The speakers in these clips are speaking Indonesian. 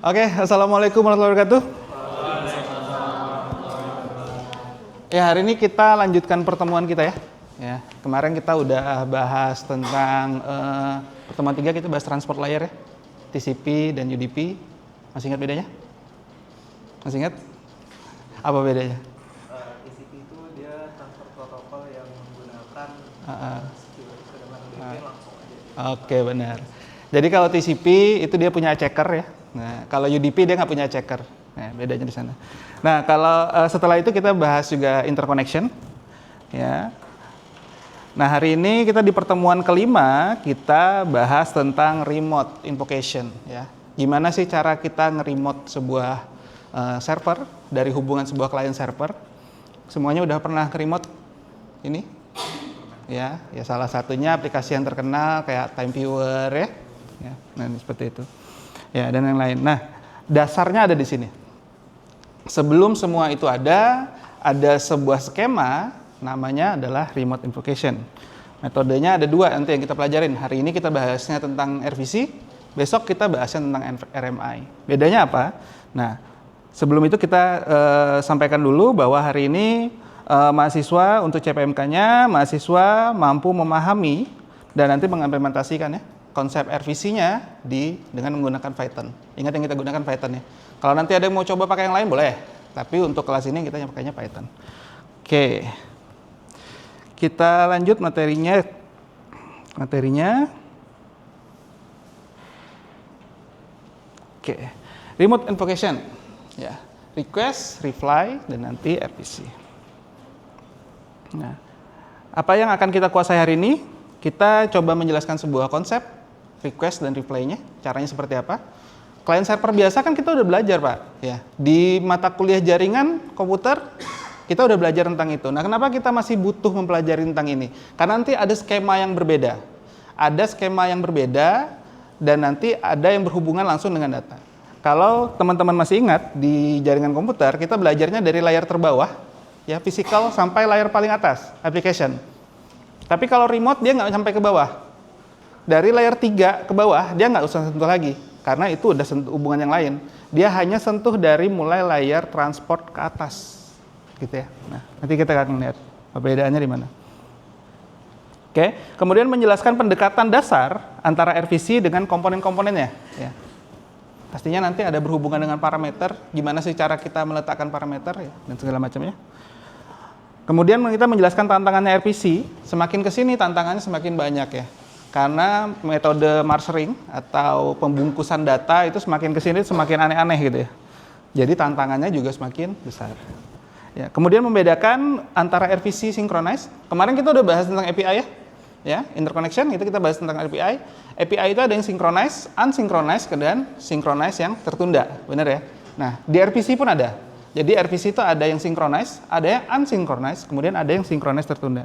Oke, assalamualaikum warahmatullahi wabarakatuh. Ya, hari ini kita lanjutkan pertemuan kita ya. Ya, kemarin kita udah bahas tentang pertemuan 3 kita bahas transport layer ya, TCP dan UDP. Masih ingat bedanya? Masih ingat? Apa bedanya? TCP itu dia transfer protokol yang menggunakan sedangkan UDP langsung aja. Oke, benar. Jadi kalau TCP itu dia punya checker ya. Nah, kalau UDP dia nggak punya checker. Nah, bedanya di sana. Nah, kalau setelah itu kita bahas juga interconnection. Ya. Nah, hari ini kita di pertemuan kelima kita bahas tentang remote invocation. Ya. Gimana sih cara kita nge-remote sebuah server dari hubungan sebuah client server? Semuanya udah pernah ke-remote ini? Ya, salah satunya aplikasi yang terkenal kayak TimeViewer ya. Ya, nah seperti itu. Ya, dan yang lain. Nah, dasarnya ada di sini. Sebelum semua itu ada sebuah skema namanya adalah remote invocation. Metodenya ada 2 nanti yang kita pelajarin. Hari ini kita bahasnya tentang RVC, besok kita bahasnya tentang RMI. Bedanya apa? Nah, sebelum itu kita sampaikan dulu bahwa hari ini mahasiswa untuk CPMK-nya, mahasiswa mampu memahami dan nanti mengimplementasikan ya konsep RVC-nya dengan menggunakan Python. Ingat yang kita gunakan Python ya. Kalau nanti ada yang mau coba pakai yang lain boleh, tapi untuk kelas ini kita pakainya Python. Oke. Kita lanjut materinya. Oke. Remote invocation. Ya. Request, reply, dan nanti RPC. Nah, apa yang akan kita kuasai hari ini? Kita coba menjelaskan sebuah konsep request dan reply-nya, caranya seperti apa. Client server biasa kan kita udah belajar, Pak. Ya, di mata kuliah jaringan komputer kita udah belajar tentang itu. Nah, kenapa kita masih butuh mempelajari tentang ini? Karena nanti ada skema yang berbeda. Ada skema yang berbeda dan nanti ada yang berhubungan langsung dengan data. Kalau teman-teman masih ingat di jaringan komputer kita belajarnya dari layar terbawah, ya physical sampai layar paling atas, application. Tapi kalau remote dia nggak sampai ke bawah. Dari layar 3 ke bawah dia nggak usah sentuh lagi karena itu udah hubungan yang lain. Dia hanya sentuh dari mulai layar transport ke atas, gitu ya. Nah, nanti kita akan lihat perbedaannya di mana. Oke, kemudian menjelaskan pendekatan dasar antara RVC dengan komponen-komponennya. Ya. Pastinya nanti ada berhubungan dengan parameter, gimana sih cara kita meletakkan parameter ya, dan segala macamnya. Kemudian kita menjelaskan tantangannya RVC, semakin ke sini tantangannya semakin banyak ya. Karena metode marsering atau pembungkusan data itu semakin ke sini semakin aneh-aneh gitu ya. Jadi tantangannya juga semakin besar. Ya, kemudian membedakan antara RVC synchronize. Kemarin kita udah bahas tentang API ya. Ya, interconnection itu kita bahas tentang API. API itu ada yang synchronize, unsynchronized, dan synchronize yang tertunda, benar ya? Nah, di RVC pun ada. Jadi RVC itu ada yang synchronize, ada yang unsynchronized, kemudian ada yang synchronize tertunda.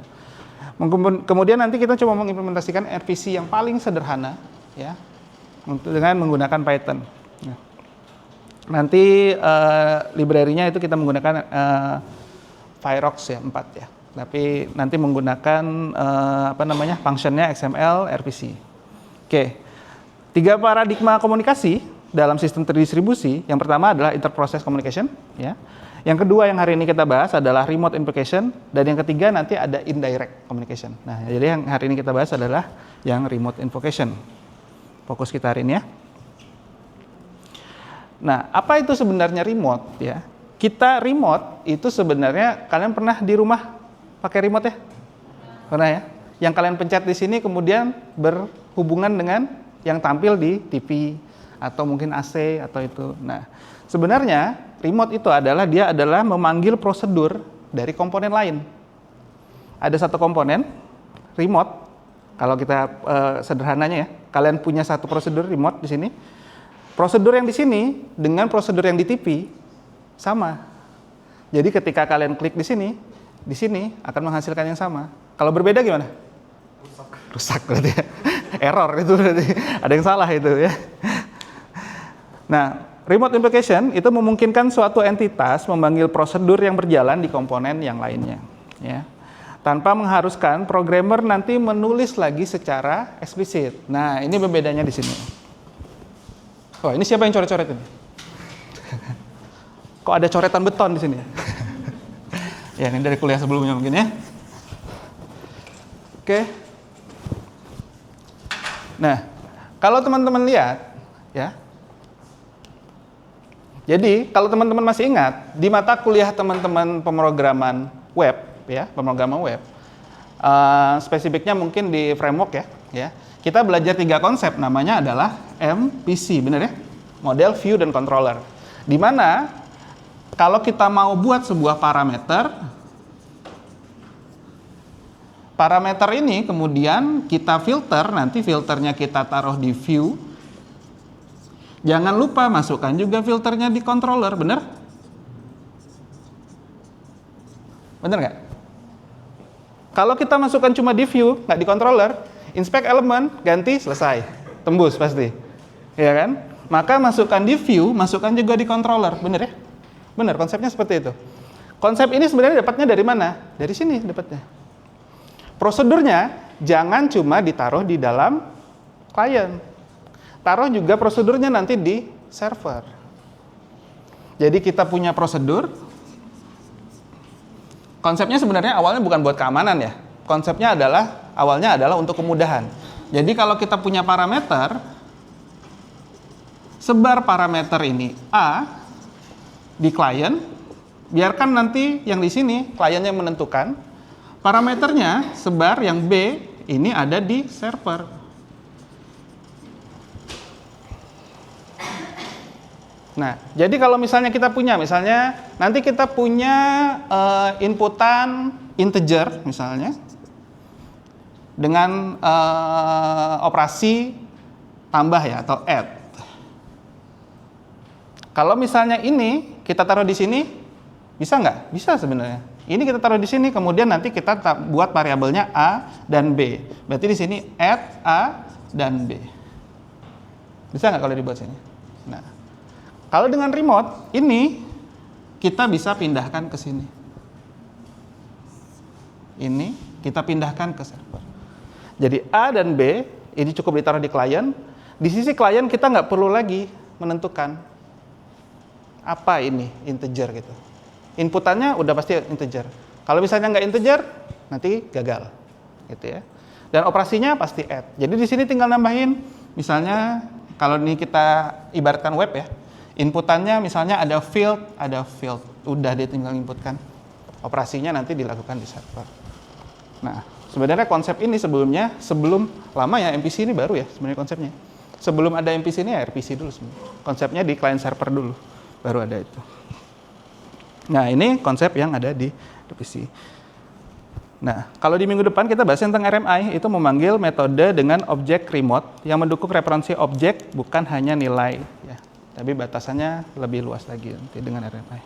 Kemudian nanti kita coba mengimplementasikan RVC yang paling sederhana ya dengan menggunakan Python. Nah, nanti library-nya itu kita menggunakan Firefox ya 4 ya. Tapi nanti menggunakan function-nya XML RVC. Oke. 3 paradigma komunikasi dalam sistem terdistribusi. Yang pertama adalah interprocess communication ya. Yang kedua yang hari ini kita bahas adalah remote invocation, dan yang ketiga nanti ada indirect communication. Nah, jadi yang hari ini kita bahas adalah yang remote invocation. Fokus kita hari ini ya. Nah, apa itu sebenarnya remote ya? Kita remote itu sebenarnya kalian pernah di rumah pakai remote ya? Pernah ya? Yang kalian pencet di sini kemudian berhubungan dengan yang tampil di TV atau mungkin AC atau itu. Nah, sebenarnya remote itu dia adalah memanggil prosedur dari komponen lain. Ada satu komponen remote, kalau kita sederhananya ya, kalian punya satu prosedur remote di sini. Prosedur yang di sini dengan prosedur yang di TV sama. Jadi ketika kalian klik di sini akan menghasilkan yang sama. Kalau berbeda gimana? Rusak berarti ya. Error itu berarti. Ada yang salah itu ya. Nah, remote invocation itu memungkinkan suatu entitas memanggil prosedur yang berjalan di komponen yang lainnya, ya, tanpa mengharuskan programmer nanti menulis lagi secara eksplisit. Nah, ini pembedanya di sini. Oh, ini siapa yang coret-coret ini? Kok ada coretan beton di sini? Ya, ini dari kuliah sebelumnya mungkin ya. Oke. Nah, kalau teman-teman lihat, ya. Jadi, kalau teman-teman masih ingat, di mata kuliah teman-teman pemrograman web, ya, pemrograman web, spesifiknya mungkin di framework ya. Kita belajar 3 konsep, namanya adalah MPC, benar ya? Model, view, dan controller. Di mana kalau kita mau buat sebuah parameter ini kemudian kita filter, nanti filternya kita taruh di view. Jangan lupa masukkan juga filternya di controller, benar? Benar nggak? Kalau kita masukkan cuma di view, nggak di controller, inspect element, ganti, selesai. Tembus pasti. Ya kan? Maka masukkan di view, masukkan juga di controller, benar ya? Benar, konsepnya seperti itu. Konsep ini sebenarnya dapatnya dari mana? Dari sini dapatnya. Prosedurnya jangan cuma ditaruh di dalam klien. Taruh juga prosedurnya nanti di server. Jadi kita punya prosedur. Konsepnya sebenarnya awalnya bukan buat keamanan ya. Konsepnya awalnya adalah untuk kemudahan. Jadi kalau kita punya parameter, sebar parameter ini A di klien, biarkan nanti yang di sini kliennya menentukan. Parameternya sebar yang B ini ada di server. Nah, jadi kalau misalnya nanti kita punya inputan integer misalnya dengan operasi tambah ya atau add. Kalau misalnya ini kita taruh di sini, bisa nggak? Bisa sebenarnya. Ini kita taruh di sini, kemudian nanti kita buat variabelnya A dan B. Berarti di sini add A dan B. Bisa nggak kalau dibuat sini? Nah, kalau dengan remote, ini kita bisa pindahkan ke sini. Ini kita pindahkan ke server. Jadi A dan B, ini cukup ditaruh di klien. Di sisi klien kita nggak perlu lagi menentukan apa ini integer gitu. Inputannya udah pasti integer. Kalau misalnya nggak integer, nanti gagal, gitu ya. Dan operasinya pasti add. Jadi di sini tinggal nambahin, misalnya kalau ini kita ibaratkan web ya, inputannya misalnya ada field, udah dia tinggal inputkan. Operasinya nanti dilakukan di server. Nah, sebenarnya konsep ini sebelum lama ya, MPC ini baru ya sebenarnya konsepnya. Sebelum ada MPC ini ya RPC dulu sebenarnya. Konsepnya di client server dulu, baru ada itu. Nah, ini konsep yang ada di RPC. Nah, kalau di minggu depan kita bahas tentang RMI, itu memanggil metode dengan objek remote yang mendukung referensi objek, bukan hanya nilai ya. Tapi batasannya lebih luas lagi nanti dengan RMI.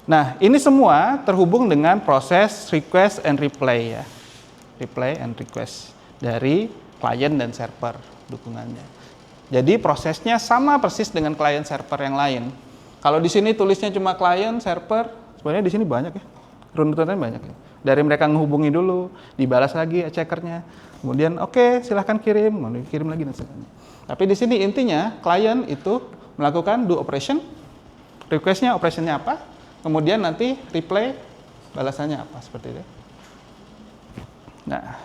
Nah, ini semua terhubung dengan proses request and reply ya. Reply and request dari client dan server dukungannya. Jadi prosesnya sama persis dengan client server yang lain. Kalau di sini tulisnya cuma client server, sebenarnya di sini banyak ya. Runtutannya banyak ya. Dari mereka menghubungi dulu, dibalas lagi checkernya. Kemudian oke, silahkan kirim, mau kirim lagi dan sebagainya. Tapi di sini intinya klien itu melakukan do operation, requestnya operationnya apa, kemudian nanti reply balasannya apa seperti itu. Nah,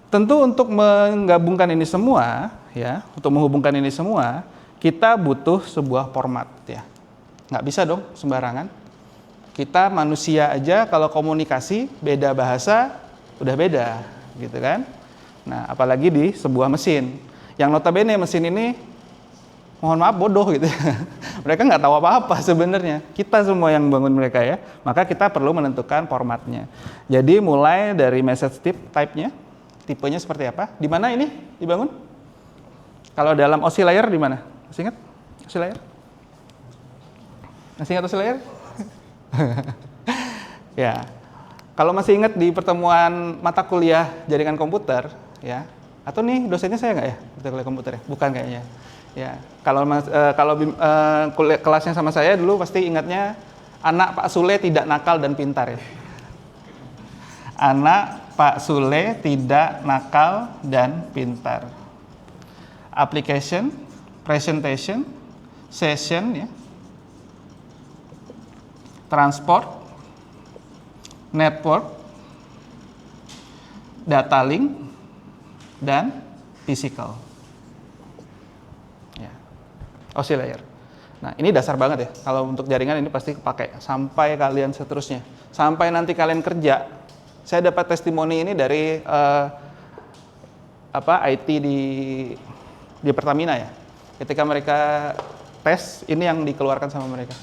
tentu untuk menggabungkan ini semua, ya, untuk menghubungkan ini semua, kita butuh sebuah format ya. Nggak bisa dong sembarangan. Kita manusia aja kalau komunikasi beda bahasa udah beda, gitu kan? Nah, apalagi di sebuah mesin. Yang notabene mesin ini, mohon maaf bodoh gitu. Mereka nggak tahu apa-apa sebenarnya. Kita semua yang bangun mereka ya. Maka kita perlu menentukan formatnya. Jadi mulai dari message type-nya, tipenya seperti apa? Di mana ini dibangun? Kalau dalam OSI layer di mana? Masih ingat? OSI layer? Masih ingat OSI layer? Ya. Kalau masih ingat di pertemuan mata kuliah jaringan komputer, ya. Atau nih dosennya saya nggak ya? Mata kuliah komputer ya? Bukan kayaknya. Ya. Kalau kelasnya sama saya dulu pasti ingatnya anak Pak Sule tidak nakal dan pintar ya. Anak Pak Sule tidak nakal dan pintar. Application, presentation, session ya, transport, network, data link, dan physical. Ya. OSI layer. Nah, ini dasar banget ya. Kalau untuk jaringan ini pasti kepake sampai kalian seterusnya. Sampai nanti kalian kerja. Saya dapat testimoni ini dari IT di Pertamina ya. Ketika mereka tes, ini yang dikeluarkan sama mereka.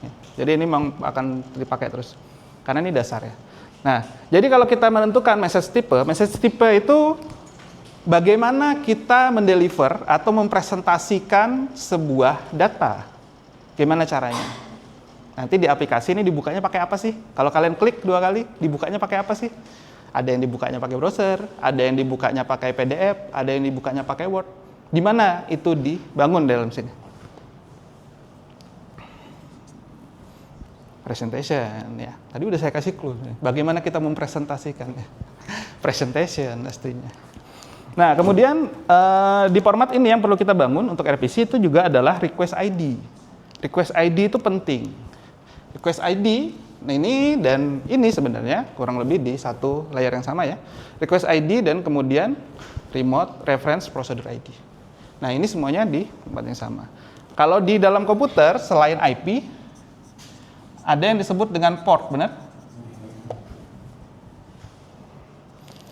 Ya. Jadi ini memang akan dipakai terus. Karena ini dasar ya. Nah, jadi kalau kita menentukan message type itu bagaimana kita mendeliver atau mempresentasikan sebuah data. Gimana caranya? Nanti di aplikasi ini dibukanya pakai apa sih? Kalau kalian klik 2 kali, dibukanya pakai apa sih? Ada yang dibukanya pakai browser, ada yang dibukanya pakai PDF, ada yang dibukanya pakai Word. Di mana itu dibangun dalam sini? Presentation ya. Tadi udah saya kasih clue. Bagaimana kita mempresentasikan ya. Presentation pastinya. Nah, kemudian di format ini yang perlu kita bangun untuk RPC itu juga adalah request ID. Request ID itu penting. Request ID, nah ini dan ini sebenarnya kurang lebih di satu layer yang sama ya. Request ID dan kemudian remote reference procedure ID. Nah, ini semuanya di tempat yang sama. Kalau di dalam komputer selain IP ada yang disebut dengan port, benar?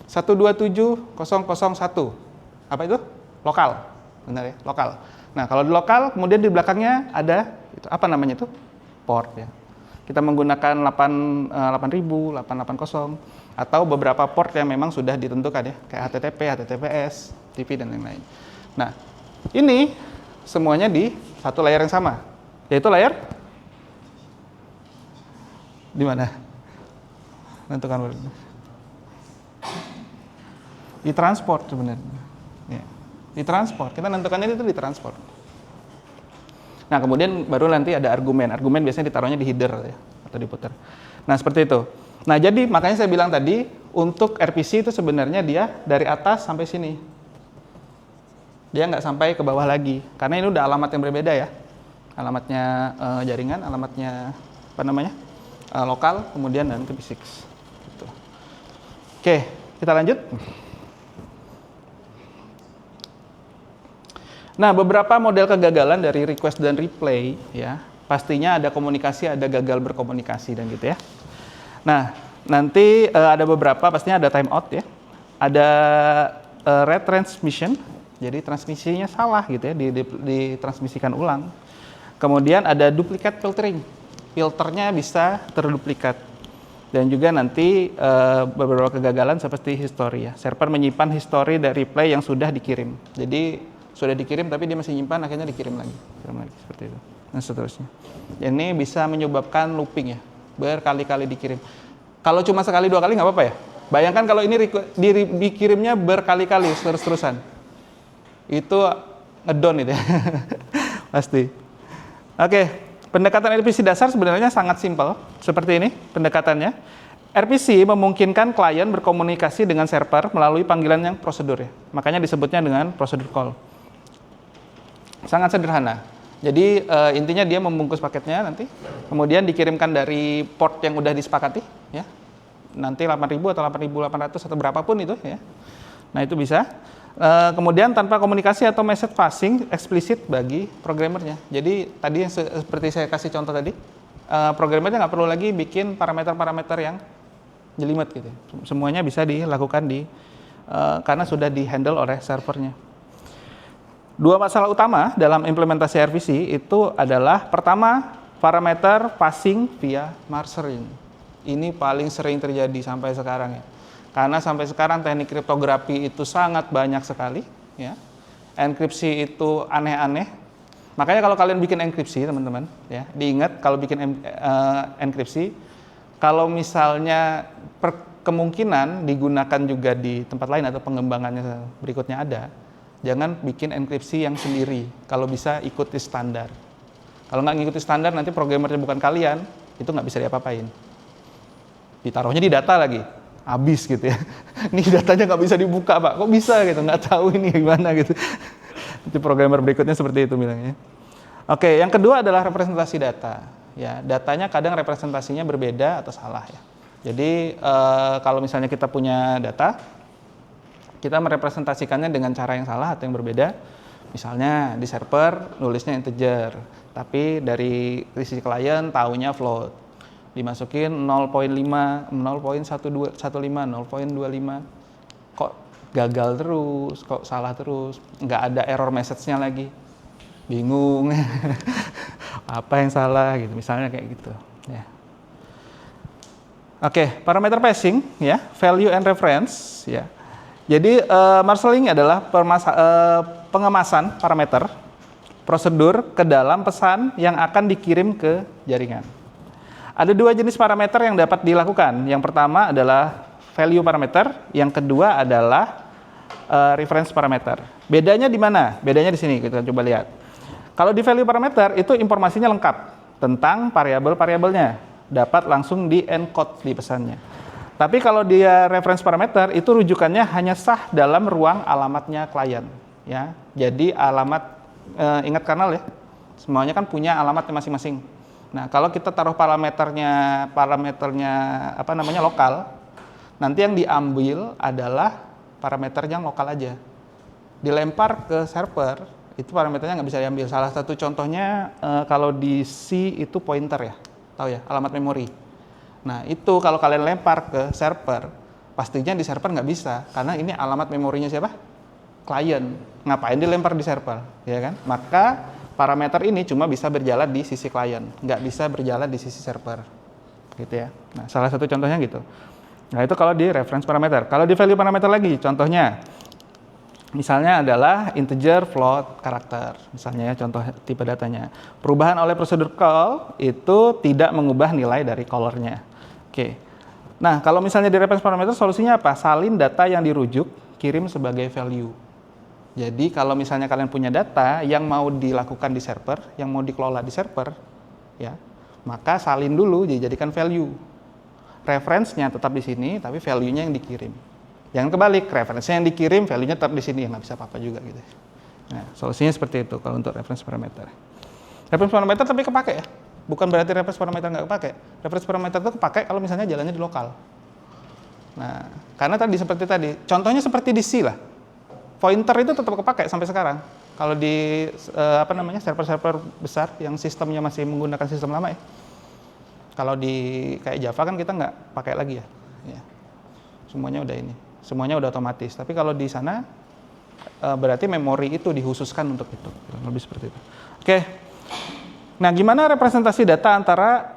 127001. Apa itu? Lokal. Benar ya, lokal. Nah, kalau di lokal kemudian di belakangnya ada itu apa namanya itu? Port ya. Kita menggunakan 8000, 880 atau beberapa port yang memang sudah ditentukan ya, kayak HTTP, HTTPS, TCP dan lain-lain. Nah, ini semuanya di satu layar yang sama, yaitu layar di mana? Tentukan di transport sebenarnya. Ya. Di transport, kita nentukannya itu di transport. Nah, kemudian baru nanti ada argumen. Argumen biasanya ditaruhnya di header ya, atau diputar. Nah, seperti itu. Nah, jadi makanya saya bilang tadi, untuk RPC itu sebenarnya dia dari atas sampai sini. Dia nggak sampai ke bawah lagi. Karena ini udah alamat yang berbeda ya. Alamatnya jaringan, alamatnya apa namanya? Lokal, kemudian dan IPv6. Gitu. Oke, kita lanjut. Nah, beberapa model kegagalan dari request dan replay ya, pastinya ada komunikasi, ada gagal berkomunikasi dan gitu ya. Nah, nanti ada beberapa, pastinya ada timeout ya, ada retransmission, jadi transmisinya salah gitu ya, ditransmisikan ulang. Kemudian ada duplicate filtering, filternya bisa terduplikat. Dan juga nanti beberapa kegagalan seperti history ya, server menyimpan history dari replay yang sudah dikirim. Jadi sudah dikirim tapi dia masih nyimpan, akhirnya dikirim lagi seperti itu dan seterusnya. Ini bisa menyebabkan looping ya, berkali-kali dikirim. Kalau cuma sekali 2 kali nggak apa-apa ya. Bayangkan kalau ini dikirimnya berkali-kali terus-terusan, itu ngedon itu ya. Pasti. Oke, pendekatan RPC dasar sebenarnya sangat simpel seperti ini pendekatannya. RPC memungkinkan klien berkomunikasi dengan server melalui panggilan yang prosedur ya. Makanya disebutnya dengan prosedur call. Sangat sederhana. Jadi intinya dia membungkus paketnya nanti, kemudian dikirimkan dari port yang udah disepakati, ya. Nanti 8000 atau 8800 atau berapapun itu, ya. Nah, itu bisa. Kemudian tanpa komunikasi atau message passing eksplisit bagi programmernya. Jadi tadi seperti saya kasih contoh tadi, programmernya nggak perlu lagi bikin parameter-parameter yang jelimet gitu. Semuanya bisa dilakukan karena sudah di-handle oleh servernya. 2 masalah utama dalam implementasi RPC itu adalah pertama, parameter passing via marsering. Ini paling sering terjadi sampai sekarang ya. Karena sampai sekarang teknik kriptografi itu sangat banyak sekali ya. Enkripsi itu aneh-aneh. Makanya kalau kalian bikin enkripsi, teman-teman, ya, diingat kalau bikin enkripsi, kalau misalnya kemungkinan digunakan juga di tempat lain atau pengembangannya berikutnya ada, jangan bikin enkripsi yang sendiri. Kalau bisa ikuti standar. Kalau nggak ngikuti standar, nanti programmernya bukan kalian, itu nggak bisa diapa-apain. Ditaruhnya di data lagi, habis gitu ya. Ini datanya nggak bisa dibuka, Pak. Kok bisa gitu? Nggak tahu ini gimana gitu. Itu programmer berikutnya seperti itu bilangnya. Oke, yang kedua adalah representasi data. Ya, datanya kadang representasinya berbeda atau salah ya. Jadi kalau misalnya kita punya data, kita merepresentasikannya dengan cara yang salah atau yang berbeda. Misalnya di server nulisnya integer, tapi dari sisi klien taunya float. Dimasukin 0,5, 0,15, 0,25. Kok gagal terus, kok salah terus, nggak ada error message-nya lagi. Bingung. Apa yang salah gitu, misalnya kayak gitu ya. Oke, parameter passing ya, value and reference ya. Jadi marshalling adalah pengemasan parameter prosedur ke dalam pesan yang akan dikirim ke jaringan. Ada dua jenis parameter yang dapat dilakukan. Yang pertama adalah value parameter, yang kedua adalah reference parameter. Bedanya di mana? Bedanya di sini, kita coba lihat. Kalau di value parameter itu informasinya lengkap tentang variabel-variabelnya, dapat langsung di-encode di pesannya. Tapi kalau dia reference parameter itu rujukannya hanya sah dalam ruang alamatnya klien, ya. Jadi alamat ingat kanal ya, semuanya kan punya alamatnya masing-masing. Nah kalau kita taruh parameternya apa namanya lokal, nanti yang diambil adalah parameter yang lokal aja, dilempar ke server, itu parameternya nggak bisa diambil. Salah satu contohnya kalau di C itu pointer ya, tahu ya, alamat memori. Nah itu kalau kalian lempar ke server, pastinya di server nggak bisa, karena ini alamat memorinya siapa? Klien. Ngapain dilempar di server, ya kan? Maka parameter ini cuma bisa berjalan di sisi klien, nggak bisa berjalan di sisi server, gitu ya. Nah salah satu contohnya gitu. Nah itu kalau di reference parameter. Kalau di value parameter lagi, contohnya misalnya adalah integer, float, karakter. Misalnya ya, contoh tipe datanya. Perubahan oleh prosedur call itu tidak mengubah nilai dari callernya. Oke. Nah, kalau misalnya di reference parameter solusinya apa? Salin data yang dirujuk, kirim sebagai value. Jadi kalau misalnya kalian punya data yang mau dilakukan di server, yang mau dikelola di server, ya, maka salin dulu dijadikan value. Reference-nya tetap di sini, tapi value-nya yang dikirim. Jangan kebalik, referensinya yang dikirim, value-nya tetap di sini, ya nggak bisa apa-apa juga gitu. Nah, solusinya seperti itu kalau untuk reference parameter. Reference parameter tapi kepake ya, bukan berarti reference parameter nggak kepake. Reference parameter itu kepake kalau misalnya jalannya di lokal. Nah, karena tadi seperti tadi, contohnya seperti di C lah. Pointer itu tetap kepake sampai sekarang. Kalau di server-server besar yang sistemnya masih menggunakan sistem lama ya. Kalau di kayak Java kan kita nggak pakai lagi ya. Semuanya udah ini. Semuanya udah otomatis. Tapi kalau di sana berarti memori itu dikhususkan untuk itu. Lebih seperti itu. Oke. Nah, gimana representasi data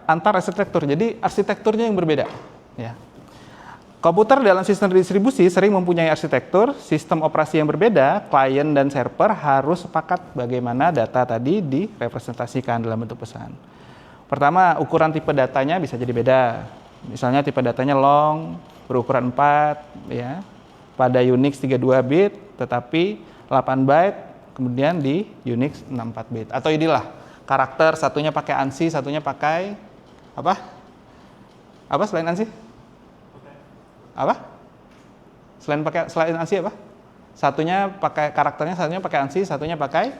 antar arsitektur? Jadi arsitekturnya yang berbeda. Ya. Komputer dalam sistem distribusi sering mempunyai arsitektur, sistem operasi yang berbeda. Klien dan server harus sepakat bagaimana data tadi direpresentasikan dalam bentuk pesan. Pertama, ukuran tipe datanya bisa jadi beda. Misalnya tipe datanya long, berukuran 4, ya, pada Unix 32 bit, tetapi 8 byte, kemudian di Unix 64 bit. Atau inilah, karakter satunya pakai ANSI, satunya pakai apa? Apa selain ANSI? Apa? Selain ANSI apa? Satunya pakai karakternya, satunya pakai ANSI, satunya pakai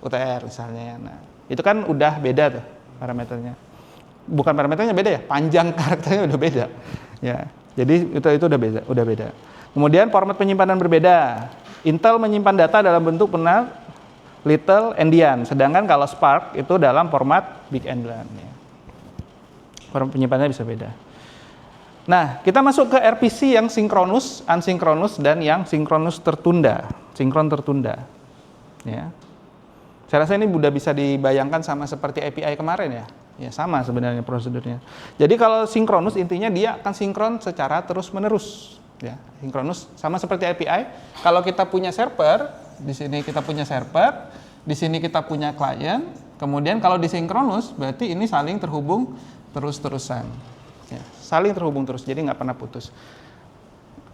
UTR misalnya. Nah, itu kan udah beda tuh parameternya. Bukan parameternya beda ya, panjang karakternya udah beda. Ya, jadi itu udah beda. Kemudian format penyimpanan berbeda. Intel menyimpan data dalam bentuk benar little endian, sedangkan kalau Spark itu dalam format big endian. Ya. Format penyimpanannya bisa beda. Nah, kita masuk ke RPC yang sinkronus, asinkronus, dan yang sinkronus tertunda, sinkron tertunda. Ya. Saya rasa ini udah bisa dibayangkan sama seperti API kemarin ya. Ya sama sebenarnya prosedurnya. Jadi kalau sinkronus intinya dia akan sinkron secara terus-menerus. Ya, sinkronus sama seperti API. Kalau kita punya server, di sini kita punya server, di sini kita punya klien. Kemudian kalau disinkronus berarti ini saling terhubung terus-terusan. Ya, saling terhubung terus, jadi nggak pernah putus.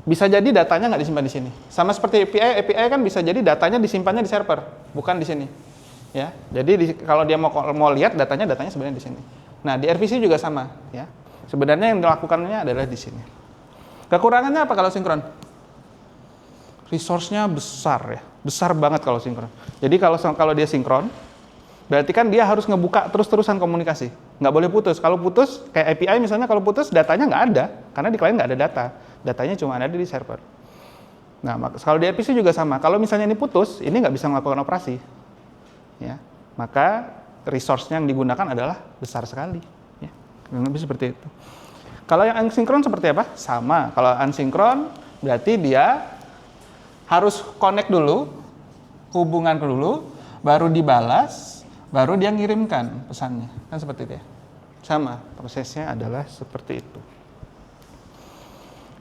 Bisa jadi datanya nggak disimpan di sini. Sama seperti API kan bisa jadi datanya disimpannya di server, bukan di sini. Ya, jadi kalau dia mau lihat datanya sebenarnya di sini. Nah di RPC juga sama. Ya, sebenarnya yang dilakukannya adalah di sini. Kekurangannya apa kalau sinkron? Resource-nya besar ya, besar banget kalau sinkron. Jadi kalau dia sinkron, berarti kan dia harus ngebuka terus-terusan komunikasi. Nggak boleh putus. Kalau putus, kayak API misalnya, kalau putus datanya nggak ada. Karena di klien nggak ada data. Datanya cuma ada di server. Nah, kalau di RPC juga sama. Kalau misalnya ini putus, ini nggak bisa melakukan operasi. Ya, maka resource-nya yang digunakan adalah besar sekali. Ya, kurang lebih seperti itu. Kalau yang asinkron seperti apa? Sama. Kalau asinkron, berarti dia harus connect dulu, hubungan dulu, baru dibalas, baru dia ngirimkan pesannya. Kan seperti itu ya. Sama, prosesnya adalah seperti itu.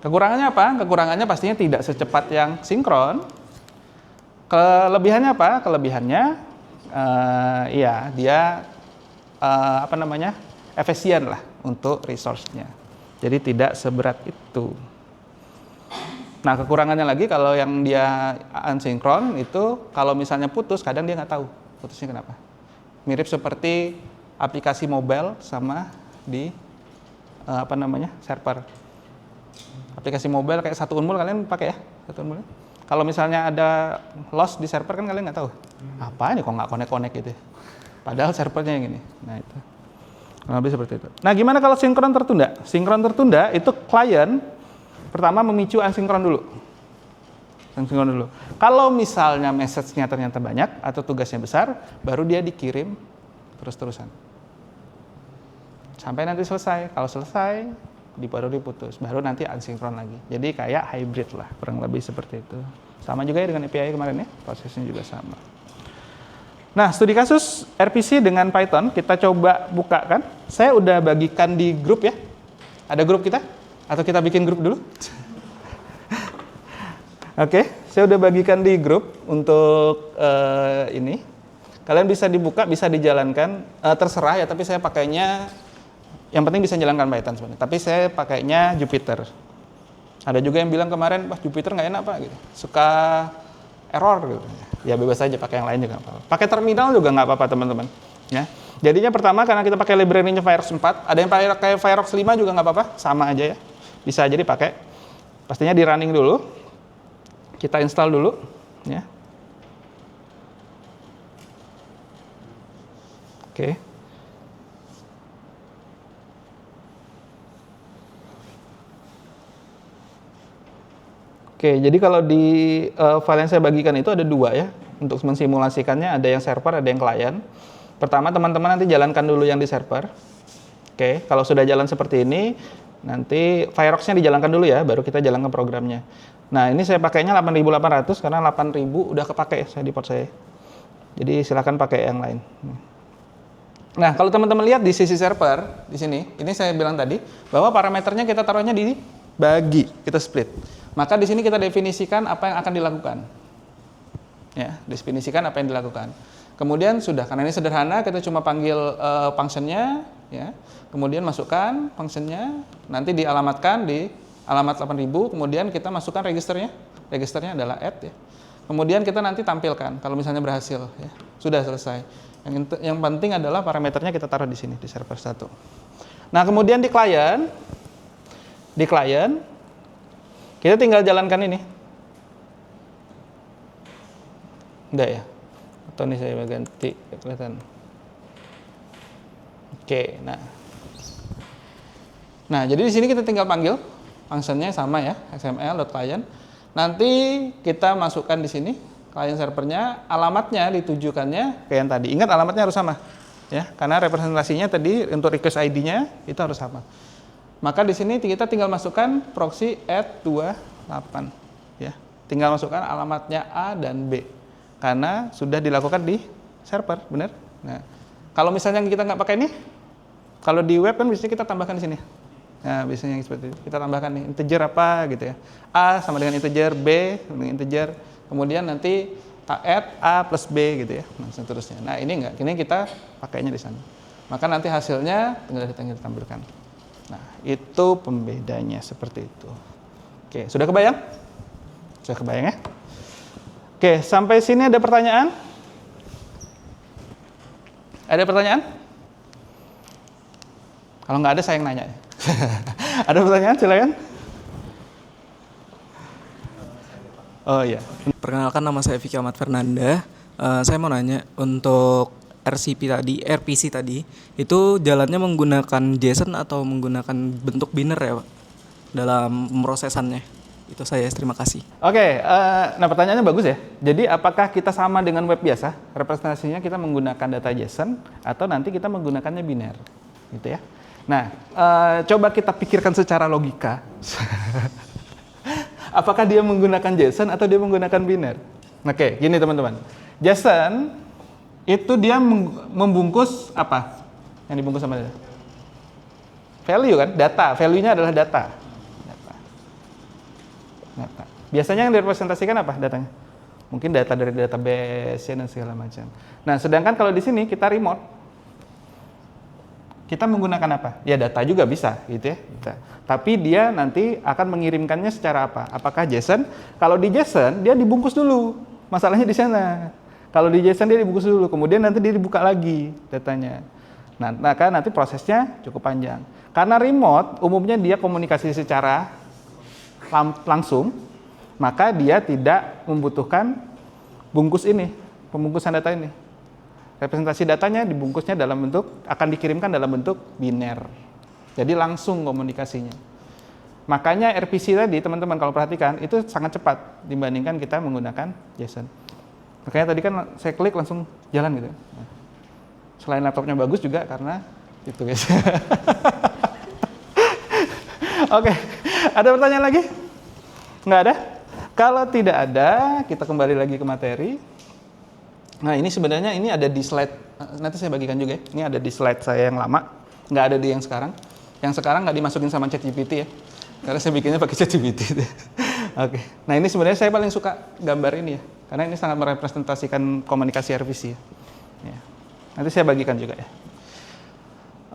Kekurangannya apa? Kekurangannya pastinya tidak secepat yang sinkron. Kelebihannya apa? Kelebihannya, dia efisien lah untuk resource-nya. Jadi tidak seberat itu. Nah, kekurangannya lagi kalau yang dia asinkron itu kalau misalnya putus, kadang dia nggak tahu putusnya kenapa. Mirip seperti aplikasi mobile sama di server. Aplikasi mobile kayak Satu Unmul kalian pakai ya? Satu Unmul. Kalau misalnya ada loss di server kan kalian nggak tahu. Apa ini kok nggak connect gitu. Padahal servernya yang ini. Nah, itu. Lebih seperti itu. Nah, gimana kalau sinkron tertunda? Sinkron tertunda itu klien pertama memicu asinkron dulu. Asinkron dulu. Kalau misalnya message-nya ternyata banyak atau tugasnya besar, baru dia dikirim terus-terusan. Sampai nanti selesai. Kalau selesai, baru diputus. Baru nanti asinkron lagi. Jadi kayak hybrid lah, kurang lebih seperti itu. Sama juga ya dengan API kemarin ya, prosesnya juga sama. Nah, studi kasus RPC dengan Python, kita coba buka kan. Saya udah bagikan di grup ya. Ada grup kita? Atau kita bikin grup dulu? Oke, saya udah bagikan di grup untuk ini. Kalian bisa dibuka, bisa dijalankan, terserah ya, tapi saya pakainya, yang penting bisa jalankan Python sebenarnya. Tapi saya pakainya Jupyter. Ada juga yang bilang kemarin, wah Jupyter nggak enak Pak, gitu. Suka error gitu. Ya bebas aja, pakai yang lain juga nggak apa-apa. Pakai terminal juga nggak apa-apa teman-teman. Ya. Jadinya pertama karena kita pakai library-nya Firefox 4, ada yang pakai Firefox 5 juga nggak apa-apa, sama aja ya. Bisa aja dipakai. Pastinya di running dulu. Kita install dulu, ya. Oke. Oke, jadi kalau di file yang saya bagikan itu ada dua ya. Untuk mensimulasikannya ada yang server, ada yang klien. Pertama teman-teman nanti jalankan dulu yang di server. Oke, kalau sudah jalan seperti ini, nanti Firefox-nya dijalankan dulu ya, baru kita jalankan programnya. Nah, ini saya pakainya 8800 karena 8000 udah kepake saya di port saya. Jadi silakan pakai yang lain. Nah, kalau teman-teman lihat di sisi server di sini, ini saya bilang tadi bahwa parameternya kita taruhnya di bagi, kita split. Maka di sini kita definisikan apa yang akan dilakukan. Ya, definisikan apa yang dilakukan. Kemudian sudah, karena ini sederhana, kita cuma panggil function-nya, ya. Kemudian masukkan function-nya, nanti dialamatkan di alamat 8000, kemudian kita masukkan registernya. Registernya adalah add ya. Kemudian kita nanti tampilkan kalau misalnya berhasil ya. Sudah selesai. Yang penting adalah parameternya kita taruh di sini di server 1. Nah, kemudian di klien kita tinggal jalankan ini. Udah ya? Atau ini saya ganti kelihatan. Oke, nah jadi di sini kita tinggal panggil fungsinya sama ya, xml.client. Nanti kita masukkan di sini klien servernya, alamatnya ditujukannya ke yang tadi. Ingat alamatnya harus sama ya, karena representasinya tadi untuk request ID-nya itu harus sama. Maka di sini kita tinggal masukkan proxy add 28 ya. Tinggal masukkan alamatnya A dan B. Karena sudah dilakukan di server, benar? Nah, kalau misalnya kita nggak pakai ini, kalau di web kan biasanya kita tambahkan di sini. Nah, biasanya seperti itu. Kita tambahkan nih integer apa gitu ya. A sama dengan integer, B sama dengan integer. Kemudian nanti add A plus B gitu ya. Nah, seterusnya. Nah, ini enggak. Ini kita pakainya di sana. Maka nanti hasilnya tinggal kita tampilkan. Nah, itu pembedanya seperti itu. Oke, sudah kebayang? Sudah kebayang ya? Oke, sampai sini ada pertanyaan? Ada pertanyaan? Kalau nggak ada, saya yang nanya. Ada pertanyaan? Silakan. Oh iya. Perkenalkan, nama saya Vicky Ahmad Fernanda. Saya mau nanya, untuk RPC tadi, itu jalannya menggunakan JSON atau menggunakan bentuk binary ya Pak, dalam pemrosesannya. Itu saya, terima kasih. Oke, nah pertanyaannya bagus ya. Jadi apakah kita sama dengan web biasa? Representasinya kita menggunakan data JSON atau nanti kita menggunakannya biner, gitu ya. Nah, coba kita pikirkan secara logika. Apakah dia menggunakan JSON atau dia menggunakan biner? Oke, gini teman-teman. JSON itu dia membungkus apa? Yang dibungkus sama data? Value kan? Data. Value-nya adalah data. Data. Biasanya yang direpresentasikan apa datanya? Mungkin data dari database dan segala macam. Nah, sedangkan kalau di sini kita remote, kita menggunakan apa? Ya data juga bisa, gitu ya. Tapi dia nanti akan mengirimkannya secara apa? Apakah JSON? Kalau di JSON dia dibungkus dulu. Masalahnya di sana. Kalau di JSON dia dibungkus dulu, kemudian nanti dia dibuka lagi datanya. Nah, maka nanti prosesnya cukup panjang. Karena remote umumnya dia komunikasi secara langsung, maka dia tidak membutuhkan bungkus ini, pembungkusan data ini. Representasi datanya dibungkusnya dalam bentuk, akan dikirimkan dalam bentuk biner. Jadi langsung komunikasinya. Makanya RPC tadi teman-teman kalau perhatikan itu sangat cepat dibandingkan kita menggunakan JSON. Makanya tadi kan saya klik langsung jalan gitu. Selain laptopnya bagus juga karena itu guys. Oke, ada pertanyaan lagi? Nggak ada? Kalau tidak ada, kita kembali lagi ke materi. Nah, ini sebenarnya ini ada di slide, nanti saya bagikan juga ya. Ini ada di slide saya yang lama, nggak ada di yang sekarang. Yang sekarang nggak dimasukin sama ChatGPT ya, karena saya bikinnya pakai ChatGPT. Oke, nah ini sebenarnya saya paling suka gambar ini ya, karena ini sangat merepresentasikan komunikasi RPC ya. Nanti saya bagikan juga ya.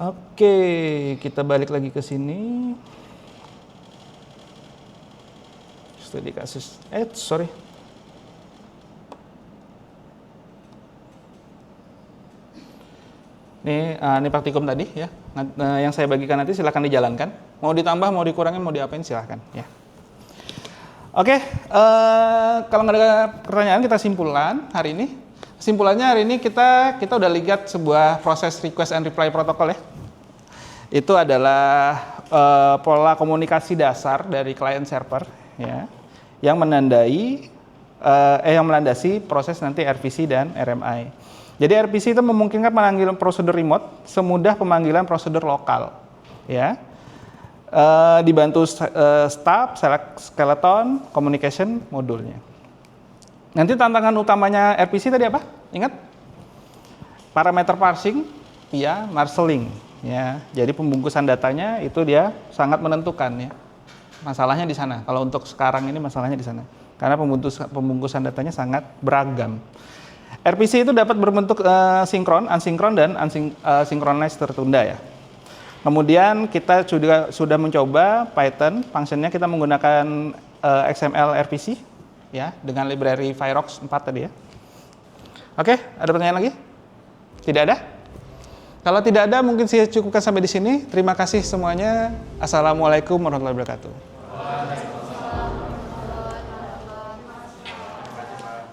Oke, kita balik lagi ke sini. Studi kasus, sorry. Ini praktikum tadi ya. Nah, yang saya bagikan nanti silakan dijalankan. Mau ditambah, mau dikurangin, mau diapain silahkan ya. Oke, kalau nggak ada pertanyaan kita simpulkan hari ini. Kesimpulannya hari ini kita udah lihat sebuah proses request and reply protocol ya. Itu adalah pola komunikasi dasar dari client server ya, yang melandasi proses nanti RPC dan RMI. Jadi RPC itu memungkinkan pemanggilan prosedur remote semudah pemanggilan prosedur lokal, ya. Dibantu stub, select skeleton, communication modulnya. Nanti tantangan utamanya RPC tadi apa? Ingat? Parameter parsing via marshalling, ya. Jadi pembungkusan datanya itu dia sangat menentukan, ya. Masalahnya di sana. Kalau untuk sekarang ini masalahnya di sana. Karena pembungkusan datanya sangat beragam. RPC itu dapat berbentuk sinkron, asinkron, dan synchronized tertunda ya. Kemudian kita sudah mencoba Python, functionnya kita menggunakan XML RPC ya, dengan library Virox 4 tadi ya. Oke, ada pertanyaan lagi? Tidak ada? Kalau tidak ada mungkin saya cukupkan sampai di sini. Terima kasih semuanya. Assalamualaikum warahmatullahi wabarakatuh.